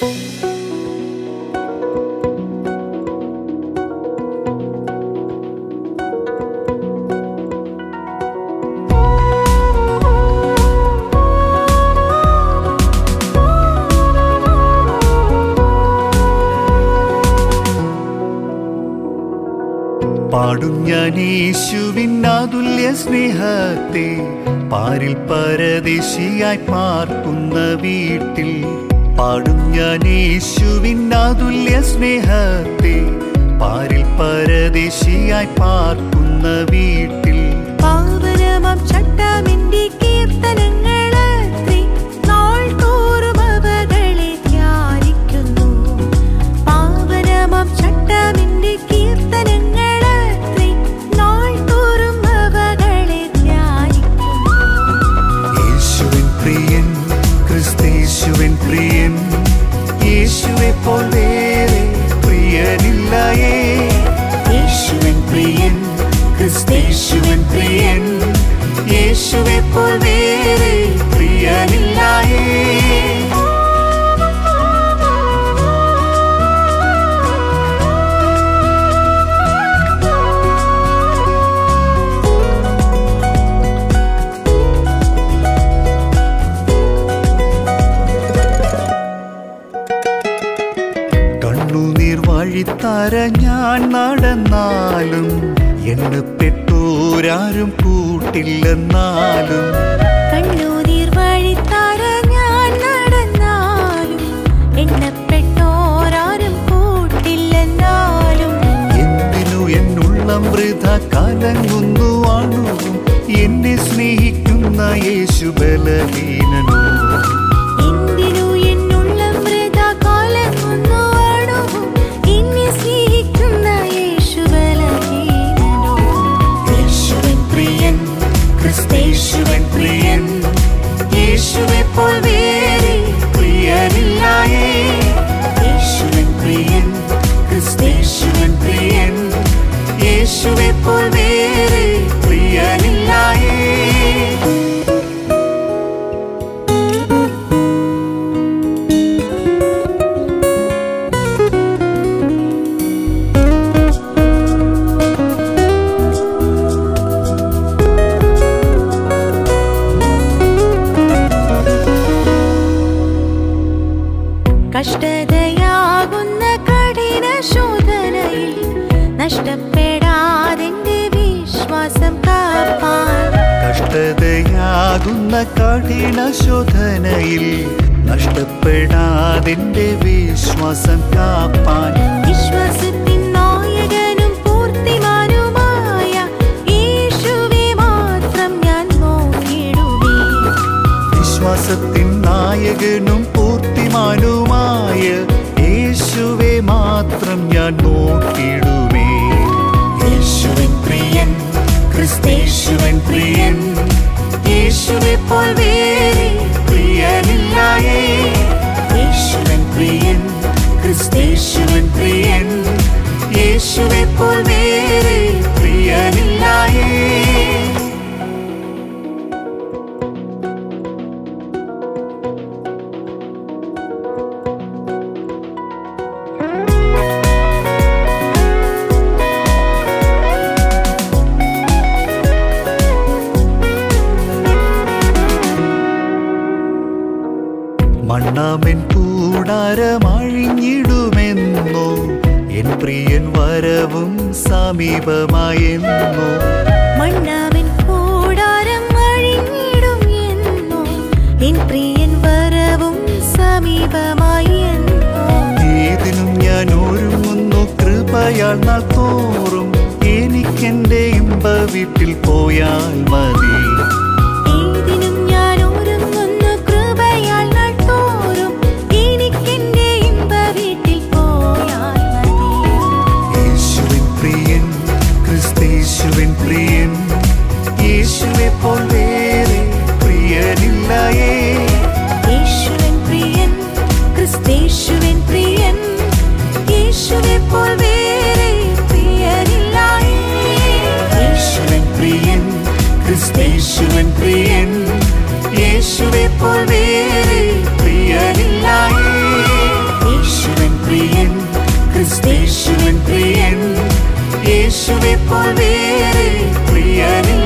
പാടും ഞാൻ യേശുവിൻ അതുല്യ സ്നേഹത്തെ, പാരിൽ പരദേശിയായി പാർക്കുന്ന വീട്ടിൽ. പാടും ഞാൻ യേശുവിൻ അതുല്യ സ്നേഹത്തെ, പാരിൽ പരദേശിയായി പാർക്കുന്ന വീട്ടിൽ. പാവനമാം ചട്ടമിന്റെ കീർത്തനങ്ങളത്രേ, നാൾതോറും അവകളെ ധ്യാനിക്കുന്നു. പാവനമാം ചട്ടമിന്റെ കീർത്തനങ്ങളത്രേ, നാൾതോറും അവകളെ ധ്യാനിക്കുന്നു. യേശുവിൻ പ്രിയൻ, ക്രിസ്തേശുവിൻ പ്രിയൻ, യേശുവെ പോൽ വേറെ പ്രിയനില്ലയേ. യേശുവിൻ പ്രിയൻ, ക്രിസ്തേശുവിൻ പ്രിയൻ, യേശുവെ പോൽ വേറെ പ്രിയനില്ലയേ. കണ്ണുനീർ വഴിത്തര ഞാൻ നടന്നാലും, എണ്ണപ്പെട്ടോരാരും കൂട്ടില്ലെന്നാലും. കണ്ണുനീർ വഴിത്തര ഞാൻ നടന്നാലും, എണ്ണപ്പെട്ടോരാരും കൂട്ടില്ലെന്നാലും. എന്തിനു എന്നുള്ളം വൃഥ കലങ്ങുന്നു അണുവും, എന്നെ സ്നേഹിക്കുന്ന യേശു ബലഹീനനോ. എന്തിനു എന്നുള്ളം വൃഥ കലങ്ങുന്നു അണുവും, എന്നെ സ്നേഹിക്കുന്ന യേശു ബലഹീനനോ. യേശുവിൻ പ്രിയൻ, ക്രിസ്തേശുവിൻ പ്രിയൻ, യേശുവെ പോൽ വേറെ പ്രിയനില്ലയേ. യേശുവിൻ പ്രിയൻ, ക്രിസ്തേശുവിൻ പ്രിയൻ, യേശുവെ പോൽ വേറെ പ്രിയനില്ലയേ. കഷ്ടതയാകുന്ന കഠിന ശോധനയിൽ നഷ്ടപ്പെടാതെന്റെ വിശ്വാസം കാപ്പാൻ. കഷ്ടതയാകുന്ന കഠിന ശോധനയിൽ നഷ്ടപ്പെടാതെന്റെ വിശ്വാസം കാപ്പാൻ. വിശ്വാസത്തിൻ നായകനും പൂർത്തിമാനുമായ യേശുവെ മാത്രം ഞാൻ നോക്കിയിടുമേ. വിശ്വാസത്തിൻ നായകനും പൂർത്തിമാനുമായ യേശുവെ മാത്രം ഞാൻ നോക്കിയിടുമേ. യേശുവിൻ പ്രിയൻ, ക്രിസ്തേശുവിൻ പ്രിയൻ, യേശുവെ പോൽ വേറെ പ്രിയനില്ലയേ. യേശുവിൻ പ്രിയൻ, ക്രിസ്തേശുവിൻ പ്രിയൻ, യേശുവെ പോൽ വേറെ പ്രിയനില്ലയേ. മണ്ണാമെൻ കൂടാരമഴിഞ്ഞിടുമെന്നോ, എൻ പ്രിയൻ വരവും സമീപമായെന്നോ. മണ്ണാവിൻ കൂടാരം അഴിഞ്ഞിടും എന്നോ, എൻ പ്രിയൻ വരവും സമീപമായി എന്നോ. ഏതിനും ഞാൻ ഒരുങ്ങുന്നു കൃപയാൽ നാൾ തോറും, എനിക്കെന്റെ ഇമ്പ വീട്ടിൽ പോയാൽ മതി. ഏതിനും ഞാൻ ഒരുങ്ങുന്നു കൃപയാൽ നാൾ തോറും, എനിക്കെന്റെ ഇമ്പ വീട്ടിൽ പോയാൽ മതി. യേശുവിൻ പ്രിയൻ, ക്രിസ്തേശുവിൻ പ്രിയൻ, യേശുവെ പോൽ വേറെ പ്രിയനില്ലയേ. യേശുവിൻ പ്രിയൻ, ക്രിസ്തേശുവിൻ പ്രിയൻ, യേശുവെ പോൽ വേറെ പ്രിയനില്ലയേ. യേശുവിൻ പ്രിയൻ, ക്രിസ്തേശുവിൻ പ്രിയൻ, യേശുവെ പോൽ വേറെ പ്രിയനില്ലയേ. പോൽ വേറെ പ്രിയനില്ല.